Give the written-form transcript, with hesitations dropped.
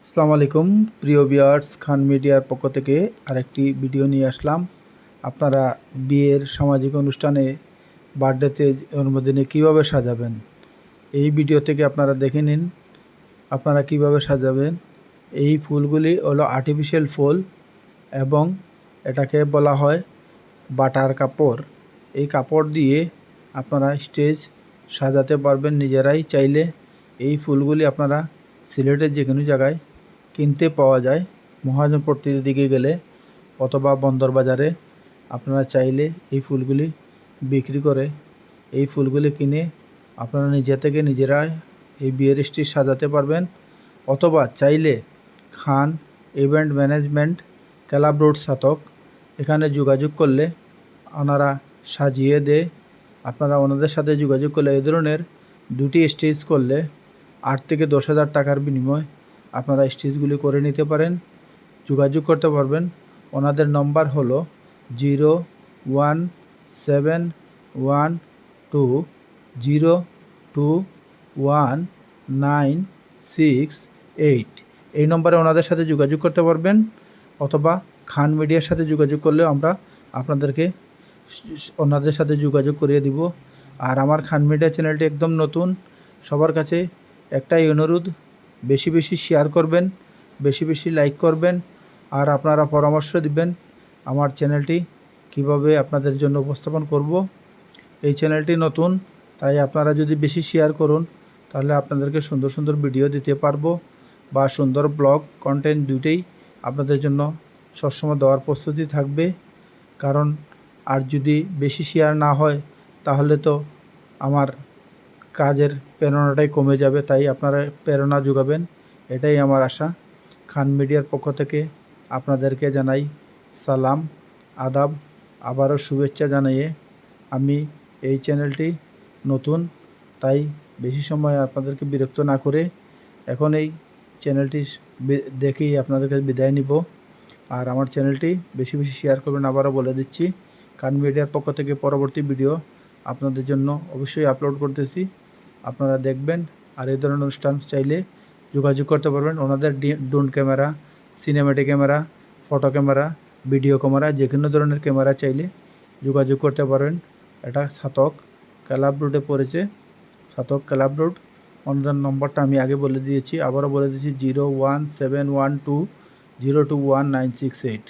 আসসালামু আলাইকুম প্রিয় ভিউয়ার্স, খান মিডিয়ার পক্ষ থেকে আরেকটি ভিডিও নিয়ে আসলাম। আপনারা বিয়ের সামাজিক অনুষ্ঠানে, বার্থডেতে, জন্মদিনে কিভাবে সাজাবেন, এই ভিডিও থেকে আপনারা দেখে নিন আপনারা কিভাবে সাজাবেন। এই ফুলগুলি হলো আর্টিফিশিয়াল ফুল এবং এটাকে বলা হয় বাটার কাপড়। এই কাপড় দিয়ে আপনারা স্টেজ সাজাতে পারবেন নিজেরাই চাইলে। এই ফুলগুলি আপনারা সিলেটের যে কোনো জায়গায় কিনতে পাওয়া যায়, মহাজনপট্টির দিকে গেলে অথবা বন্দর বাজারে আপনারা চাইলে এই ফুলগুলি বিক্রি করে। এই ফুলগুলি কিনে আপনারা নিজে থেকে নিজেরা এই বিয়ের স্টেজ সাজাতে পারবেন। অথবা চাইলে খান ইভেন্ট ম্যানেজমেন্ট ক্লাব রোড সাতক, এখানে যোগাযোগ করলে ওনারা সাজিয়ে দেয়। আপনারা ওনাদের সাথে যোগাযোগ করলে এই ধরনের দুটি স্টেজ করলে 8 থেকে 10,000 টাকার বিনিময় আপনারা স্টেজগুলি করে নিতে পারেন। যোগাযোগ করতে পারবেন। ওনাদের নম্বর হলো 01712021968। এই নম্বরে ওনাদের সাথে যোগাযোগ করতে পারবেন। অথবা খান মিডিয়ার সাথে যোগাযোগ করলেও আমরা আপনাদেরকে ওনাদের সাথে যোগাযোগ করিয়ে দিব। আর আমার খান মিডিয়া চ্যানেলটি একদম নতুন। সবার কাছে একটাই অনুরোধ, বেশি বেশি শেয়ার করবেন, বেশি বেশি লাইক করবেন, আর আপনারা পরামর্শ দিবেন আমার চ্যানেলটি কিভাবে আপনাদের জন্য উপস্থাপন করব। এই চ্যানেলটি নতুন, তাই আপনারা যদি বেশি শেয়ার করুন তাহলে আপনাদেরকে সুন্দর সুন্দর ভিডিও দিতে পারবো, বা সুন্দর ব্লগ কন্টেন্ট দুইটাই আপনাদের জন্য সবসময় দেওয়ার প্রস্তুতি থাকবে। কারণ আর যদি বেশি শেয়ার না হয় তাহলে তো আমার কাজের প্রেরণাটাই কমে যাবে। তাই আপনারা প্রেরণা যোগাবেন, এটাই আমার আশা। খান মিডিয়ার পক্ষ থেকে আপনাদেরকে জানাই সালাম, আদাব, আবারও শুভেচ্ছা জানিয়ে আমি এই চ্যানেলটি নতুন, তাই বেশি সময় আপনাদেরকে বিরক্ত না করে এখন এই চ্যানেলটি দেখেই আপনাদেরকে বিদায় নিব। আর আমার চ্যানেলটি বেশি বেশি শেয়ার করবেন। আবারও বলে দিচ্ছি, খান মিডিয়ার পক্ষ থেকে পরবর্তী ভিডিও আপনাদের জন্য অবশ্যই আপলোড করতেছি, আপনারা দেখবেন। আর এই ধরনের অনুষ্ঠান চাইলে যোগাযোগ করতে পারবেন। ওনাদের drone camera, cinematic camera, photo camera, video camera, যে কোনো ধরনের ক্যামেরা চাইলে যোগাযোগ করতে পারেন। এটা সাতক ক্লাব রোডে পড়েছে, সাতক ক্লাব রোড। ওনাদের নম্বরটা আমি আগে বলে দিয়েছি, আবারও বলে দিচ্ছি 01712021968।